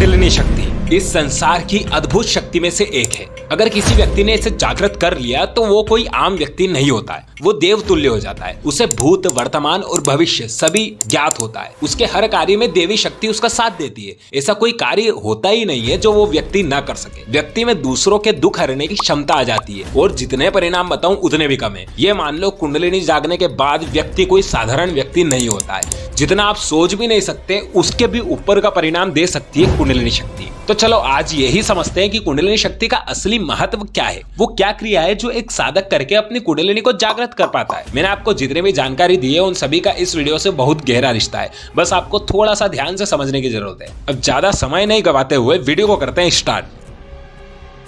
कुंडलिनी शक्ति इस संसार की अद्भुत शक्ति में से एक है। अगर किसी व्यक्ति ने इसे जागृत कर लिया तो वो कोई आम व्यक्ति नहीं होता है, वो देव तुल्य हो जाता है। उसे भूत, वर्तमान और भविष्य सभी ज्ञात होता है। उसके हर कार्य में देवी शक्ति उसका साथ देती है। ऐसा कोई कार्य होता ही नहीं है जो वो व्यक्ति ना कर सके। व्यक्ति में दूसरों के दुख हरने की क्षमता आ जाती है और जितने परिणाम बताऊं उतने भी कम है। ये मान लो कुंडलिनी जागने के बाद व्यक्ति कोई साधारण व्यक्ति नहीं होता है। जितना आप सोच भी नहीं सकते उसके भी ऊपर का परिणाम दे सकती है कुंडलिनी शक्ति। तो चलो आज यही समझते हैं कि कुंडलिनी शक्ति का असली महत्व क्या है। वो क्या क्रिया है जो एक साधक करके अपनी कुंडलिनी को जागृत कर पाता है। मैंने आपको जितनी भी जानकारी दी है उन सभी का इस वीडियो से बहुत गहरा रिश्ता है। बस आपको थोड़ा सा ध्यान से समझने की जरूरत है। अब ज्यादा समय नहीं गवाते हुए वीडियो को करते हैं स्टार्ट।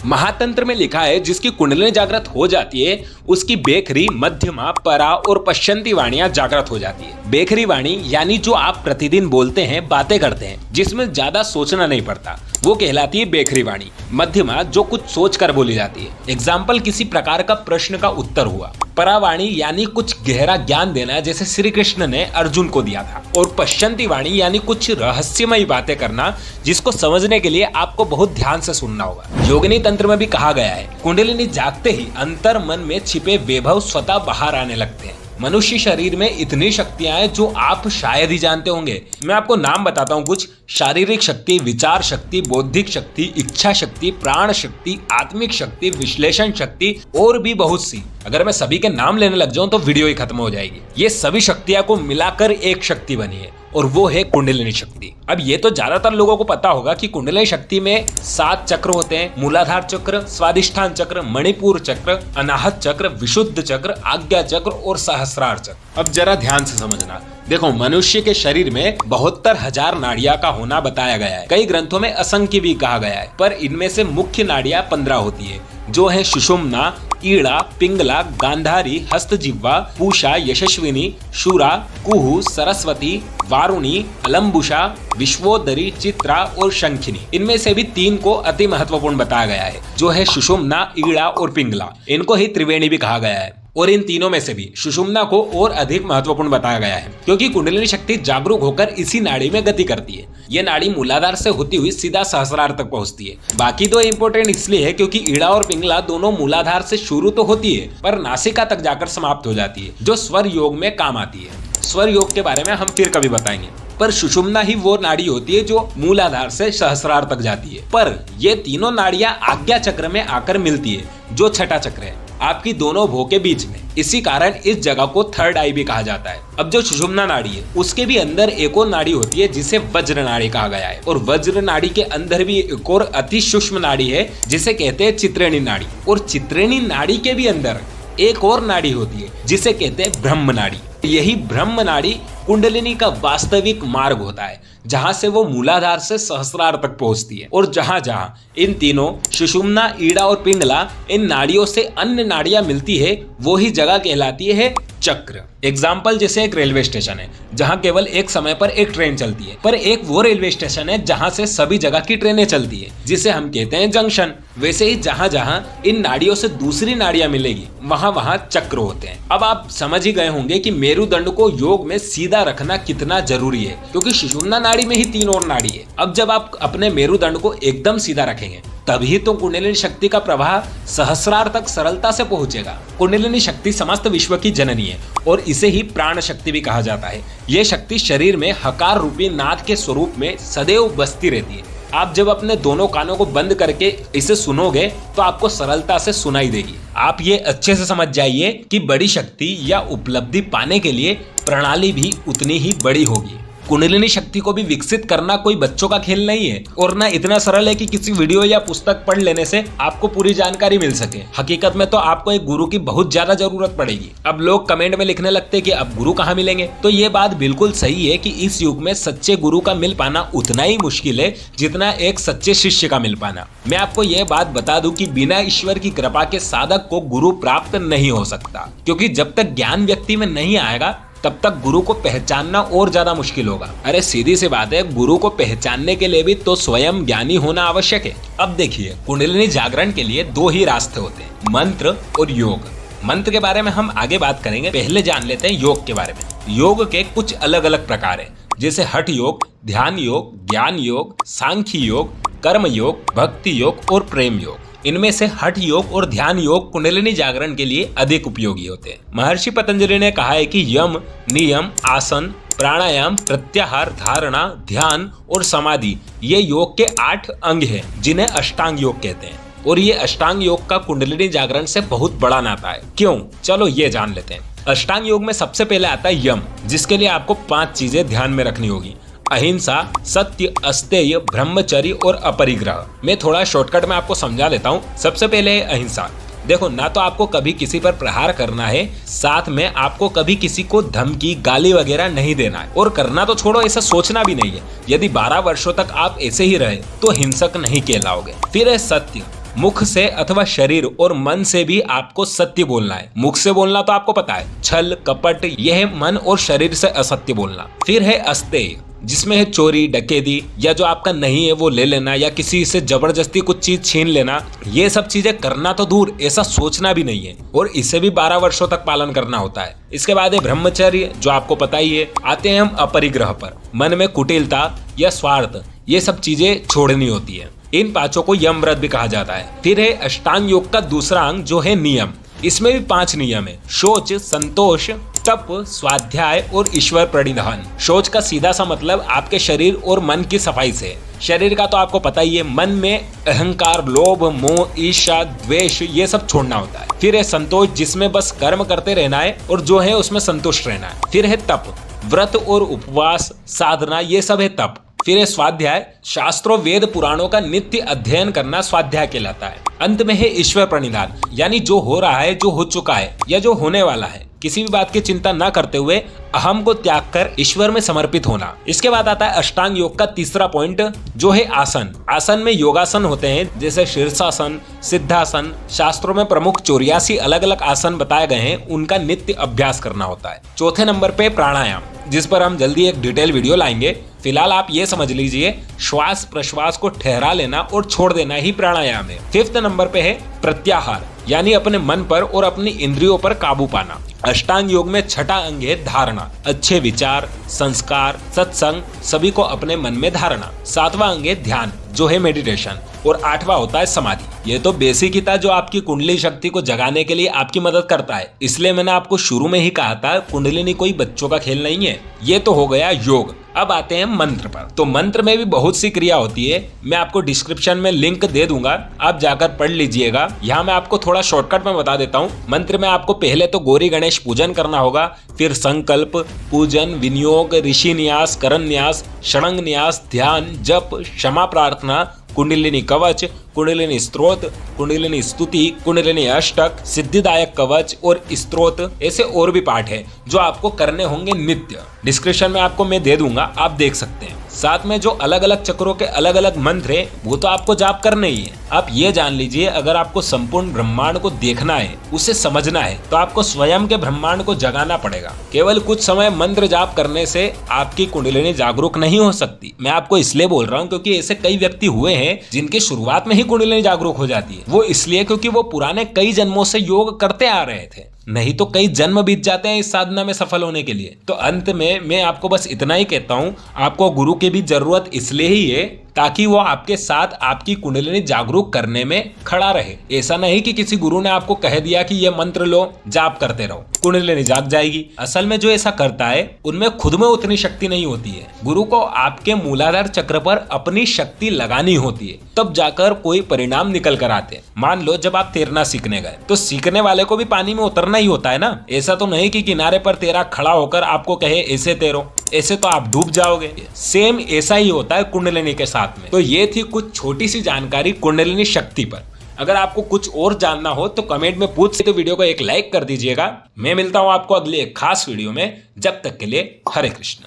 महातंत्र में लिखा है जिसकी कुंडलिनी जागृत हो जाती है उसकी बेखरी, मध्यमा, परा और पश्चंती वाणियां जागृत हो जाती है। बेखरी वाणी यानी जो आप प्रतिदिन बोलते हैं, बातें करते हैं, जिसमें ज्यादा सोचना नहीं पड़ता, वो कहलाती है बेखरी वाणी। मध्यमा जो कुछ सोच कर बोली जाती है, एग्जाम्पल किसी प्रकार का प्रश्न का उत्तर हुआ। परावाणी यानी कुछ गहरा ज्ञान देना जैसे श्री कृष्ण ने अर्जुन को दिया था। और पश्चंती वाणी यानी कुछ रहस्यमयी बातें करना जिसको समझने के लिए आपको बहुत ध्यान से सुनना होगा। योगिनी तंत्र में भी कहा गया है कुंडलिनी जागते ही अंतर मन में छिपे वैभव स्वतः बाहर आने लगते हैं। मनुष्य शरीर में इतनी शक्तियां हैं जो आप शायद ही जानते होंगे। मैं आपको नाम बताता हूँ कुछ। शारीरिक शक्ति, विचार शक्ति, बौद्धिक शक्ति, इच्छा शक्ति, प्राण शक्ति, आत्मिक शक्ति, विश्लेषण शक्ति और भी बहुत सी। अगर मैं सभी के नाम लेने लग जाऊं तो वीडियो ही खत्म हो जाएगी। ये सभी शक्तियां को मिलाकर एक शक्ति बनी है और वो है कुंडलिनी शक्ति। अब ये तो ज्यादातर लोगों को पता होगा कि कुंडलिनी शक्ति में 7 चक्र होते हैं। मूलाधार चक्र, स्वादिष्ठान चक्र, मणिपुर चक्र, अनाहत चक्र, विशुद्ध चक्र, आज्ञा चक्र और सहस्रार चक्र। अब जरा ध्यान से समझना। देखो, मनुष्य के शरीर में 72,000 नाड़ियां का होना बताया गया है। कई ग्रंथों में असंख्य भी कहा गया है, पर इनमें से मुख्य नाड़ियां 15 होती है जो है सुषुम्ना, ईड़ा, पिंगला, गांधारी, हस्तजिह्वा, पूषा, यशस्विनी, शूरा, कुहू, सरस्वती, वारुणी, अलम्बुषा, विश्वोदरी, चित्रा और शंखिनी। इनमें से भी 3 को अति महत्वपूर्ण बताया गया है जो है सुषुम्ना, ईड़ा और पिंगला। इनको ही त्रिवेणी भी कहा गया है। और इन तीनों में से भी सुषुम्ना को और अधिक महत्वपूर्ण बताया गया है क्योंकि कुंडलिनी शक्ति जागरूक होकर इसी नाड़ी में गति करती है। ये नाड़ी मूलाधार से होती हुई सीधा सहस्रार तक पहुंचती है। बाकी दो इंपोर्टेंट इसलिए है क्योंकि ईड़ा और पिंगला दोनों मूलाधार से शुरू तो होती है पर नासिका तक जाकर समाप्त हो जाती है, जो स्वर योग में काम आती है। स्वर योग के बारे में हम फिर कभी बताएंगे। पर सुषुम्ना ही वो नाड़ी होती है जो मूलाधार से सहस्रार तक जाती है। पर ये तीनों नाड़ियां आज्ञा चक्र में आकर मिलती है जो छठा चक्र है आपकी दोनों भों के बीच में। इसी कारण इस जगह को थर्ड आई भी कहा जाता है। अब जो सुषुम्ना नाड़ी है उसके भी अंदर एक और नाड़ी होती है जिसे वज्र नाड़ी कहा गया है। और वज्र नाड़ी के अंदर भी एक और अति सूक्ष्म नाड़ी है जिसे कहते हैं चित्रेणी नाड़ी। और चित्रेणी नाड़ी के भी अंदर एक और नाड़ी होती है जिसे कहते हैं ब्रह्म नाड़ी। यही ब्रह्म नाड़ी कुंडलिनी का वास्तविक मार्ग होता है जहां से वो मूलाधार से सहस्रार तक पहुंचती है। और जहां जहां इन तीनों सुषुम्ना, ईड़ा और पिंगला इन नाड़ियों से अन्य नाड़ियां मिलती है वो ही जगह कहलाती है चक्र। एग्जाम्पल जैसे एक रेलवे स्टेशन है जहां केवल एक समय पर एक ट्रेन चलती है, पर एक वो रेलवे स्टेशन है जहां से सभी जगह की ट्रेनें चलती है जिसे हम कहते हैं जंक्शन। वैसे ही जहां जहां इन नाड़ियों से दूसरी नाड़ियां मिलेगी वहां वहां चक्र होते हैं। अब आप समझ ही गए होंगे कि मेरुदंड को योग में सीधा रखना कितना जरूरी है क्योंकि सुषुम्ना नाड़ी में ही 3 और नाड़ी है। अब जब आप अपने मेरुदंड को एकदम सीधा रखेंगे तभी तो कुंडलिनी शक्ति का प्रवाह सहस्रार तक सरलता से पहुंचेगा। कुंडलिनी शक्ति समस्त विश्व की जननी है और इसे ही प्राण शक्ति भी कहा जाता है। यह शक्ति शरीर में हकार रूपी नाद के स्वरूप में सदैव बसती रहती है। आप जब अपने दोनों कानों को बंद करके इसे सुनोगे तो आपको सरलता से सुनाई देगी। आप ये अच्छे से समझ जाइए कि बड़ी शक्ति या उपलब्धि पाने के लिए प्रणाली भी उतनी ही बड़ी होगी। कुंडलिनी शक्ति को भी विकसित करना कोई बच्चों का खेल नहीं है और ना इतना सरल है कि किसी वीडियो या पुस्तक पढ़ लेने से आपको पूरी जानकारी मिल सके। हकीकत में तो आपको एक गुरु की बहुत ज्यादा जरूरत पड़ेगी। अब लोग कमेंट में लिखने लगते हैं कि अब गुरु कहाँ मिलेंगे, तो ये बात बिल्कुल सही है कि इस युग में सच्चे गुरु का मिल पाना उतना ही मुश्किल है जितना एक सच्चे शिष्य का मिल पाना। मैं आपको यह बात बता दूं कि बिना ईश्वर की कृपा के साधक को गुरु प्राप्त नहीं हो सकता क्योंकि जब तक ज्ञान व्यक्ति में नहीं आएगा तब तक गुरु को पहचानना और ज्यादा मुश्किल होगा। अरे सीधी सी बात है, गुरु को पहचानने के लिए भी तो स्वयं ज्ञानी होना आवश्यक है। अब देखिए, कुंडलिनी जागरण के लिए 2 ही रास्ते होते हैं, मंत्र और योग। मंत्र के बारे में हम आगे बात करेंगे, पहले जान लेते हैं योग के बारे में। योग के कुछ अलग अलग प्रकार हैं। जैसे हठ योग, ध्यान योग, ज्ञान योग, सांख्य योग, कर्म योग, भक्ति योग और प्रेम योग। इनमें से हठ योग और ध्यान योग कुंडलिनी जागरण के लिए अधिक उपयोगी होते हैं। महर्षि पतंजलि ने कहा है कि यम, नियम, आसन, प्राणायाम, प्रत्याहार, धारणा, ध्यान और समाधि ये योग के 8 अंग हैं जिन्हें अष्टांग योग कहते हैं। और ये अष्टांग योग का कुंडलिनी जागरण से बहुत बड़ा नाता है। क्यों? चलो ये जान लेते हैं। अष्टांग योग में सबसे पहले आता है यम, जिसके लिए आपको 5 चीजें ध्यान में रखनी होगी। अहिंसा, सत्य, अस्तेय, ब्रह्मचर्य और अपरिग्रह। मैं थोड़ा शॉर्टकट में आपको समझा देता हूँ। सबसे पहले है अहिंसा। देखो, ना तो आपको कभी किसी पर प्रहार करना है, साथ में आपको कभी किसी को धमकी, गाली वगैरह नहीं देना है। और करना तो छोड़ो, ऐसा सोचना भी नहीं है। यदि 12 वर्षों तक आप ऐसे ही रहे तो हिंसक नहीं कहलाओगे। फिर है सत्य। मुख से अथवा शरीर और मन से भी आपको सत्य बोलना है। मुख से बोलना तो आपको पता है, छल कपट, यह मन और शरीर से असत्य बोलना। फिर है अस्तेय, जिसमें है चोरी, डकैती या जो आपका नहीं है वो ले लेना या किसी से जबरदस्ती कुछ चीज छीन लेना। ये सब चीजें करना तो दूर, ऐसा सोचना भी नहीं है। और इसे भी 12 वर्षों तक पालन करना होता है। इसके बाद है ब्रह्मचर्य, जो आपको पता ही है। आते हैं हम अपरिग्रह पर। मन में कुटिलता या स्वार्थ, ये सब चीजें छोड़नी होती है। इन 5 को यम व्रत भी कहा जाता है। फिर है अष्टांग योग का दूसरा अंग, जो है नियम। इसमें भी 5 नियम है। शौच, संतोष, तप, स्वाध्याय और ईश्वर प्रणिधान। शौच का सीधा सा मतलब आपके शरीर और मन की सफाई से। शरीर का तो आपको पता ही है, मन में अहंकार, लोभ, मोह, ईर्ष्या, द्वेष ये सब छोड़ना होता है। फिर है संतोष, जिसमें बस कर्म करते रहना है और जो है उसमें संतुष्ट रहना है। फिर है तप, व्रत और उपवास, साधना, ये सब है तप। फिर है स्वाध्याय, शास्त्रों, वेद, पुराणों का नित्य अध्ययन करना स्वाध्याय कहलाता है। अंत में है ईश्वर प्रणिधान, यानी जो हो रहा है, जो हो चुका है या जो होने वाला है, किसी भी बात की चिंता न करते हुए अहम को त्याग कर ईश्वर में समर्पित होना। इसके बाद आता है अष्टांग योग का तीसरा पॉइंट, जो है आसन। आसन में योगासन होते हैं, जैसे शीर्षासन, सिद्धासन। शास्त्रों में प्रमुख 84 अलग अलग आसन बताए गए हैं, उनका नित्य अभ्यास करना होता है। चौथे नंबर पे प्राणायाम, जिस पर हम जल्दी एक डिटेल वीडियो लाएंगे। फिलहाल आप ये समझ लीजिए, श्वास प्रश्वास को ठहरा लेना और छोड़ देना ही प्राणायाम है। 5th नंबर पे है प्रत्याहार, यानी अपने मन पर और अपनी इंद्रियों पर काबू पाना। अष्टांग योग में 6ठा अंग है धारणा। अच्छे विचार, संस्कार, सत्संग सभी को अपने मन में धारणा। 7वां अंग है ध्यान, जो है मेडिटेशन। और 8वां होता है समाधि। ये तो बेसिक ही था, जो आपकी कुंडली शक्ति को जगाने के लिए आपकी मदद करता है। इसलिए मैंने आपको शुरू में ही कहा था, कुंडलिनी कोई बच्चों का खेल नहीं है। ये तो हो गया योग। अब आते हैं मंत्र पर। तो मंत्र में भी बहुत सी क्रिया होती है। मैं आपको डिस्क्रिप्शन में लिंक दे दूंगा, आप जाकर पढ़ लीजिएगा। यहाँ मैं आपको थोड़ा शॉर्टकट में बता देता हूँ। मंत्र में आपको पहले तो गौरी गणेश पूजन करना होगा, फिर संकल्प, पूजन, विनियोग, ऋषि न्यास, करण न्यास, षडंग न्यास, ध्यान, जप, क्षमा प्रार्थना, कुंडलिनी कवच, कुंडलिनी स्त्रोत, कुंडलिनी स्तुति, कुंडलिनी अष्टक, सिद्धिदायक कवच और स्त्रोत। ऐसे और भी पाठ है जो आपको करने होंगे नित्य। डिस्क्रिप्शन में आपको मैं दे दूंगा, आप देख सकते हैं। साथ में जो अलग अलग चक्रों के अलग अलग मंत्र है, वो तो आपको जाप करने ही है। आप ये जान लीजिए, अगर आपको संपूर्ण ब्रह्मांड को देखना है, उसे समझना है, तो आपको स्वयं के ब्रह्मांड को जगाना पड़ेगा। केवल कुछ समय मंत्र जाप करने से आपकी कुंडलिनी जागरूक नहीं हो सकती। मैं आपको इसलिए बोल रहा हूँ क्योंकि ऐसे कई व्यक्ति हुए हैं जिनकी शुरुआत में ही कुंडलिनी जागरूक हो जाती है। वो इसलिए क्योंकि वो पुराने कई जन्मों से योग करते आ रहे थे, नहीं तो कई जन्म बीत जाते हैं इस साधना में सफल होने के लिए। तो अंत में मैं आपको बस इतना ही कहता हूँ, आपको गुरु की भी जरूरत इसलिए ही है ताकि वो आपके साथ आपकी कुंडलिनी जागरूक करने में खड़ा रहे। ऐसा नहीं कि किसी गुरु ने आपको कह दिया कि ये मंत्र लो, जाप करते रहो, कुंडलिनी जाग जाएगी। असल में जो ऐसा करता है उनमें खुद में उतनी शक्ति नहीं होती है। गुरु को आपके मूलाधार चक्र पर अपनी शक्ति लगानी होती है, तब जाकर कोई परिणाम निकल कर आते हैं। मान लो जब आप तैरना सीखने गए, तो सीखने वाले को भी पानी में उतरना ही होता है ना। ऐसा तो नहीं कि किनारे पर तैरा खड़ा होकर आपको कहे ऐसे तैरो, ऐसे तो आप डूब जाओगे। सेम ऐसा ही होता है कुंडलिनी के साथ में। तो ये थी कुछ छोटी सी जानकारी कुंडलिनी शक्ति पर। अगर आपको कुछ और जानना हो तो कमेंट में पूछ सकते हो। वीडियो को एक लाइक कर दीजिएगा। मैं मिलता हूं आपको अगले एक खास वीडियो में। जब तक के लिए हरे कृष्ण।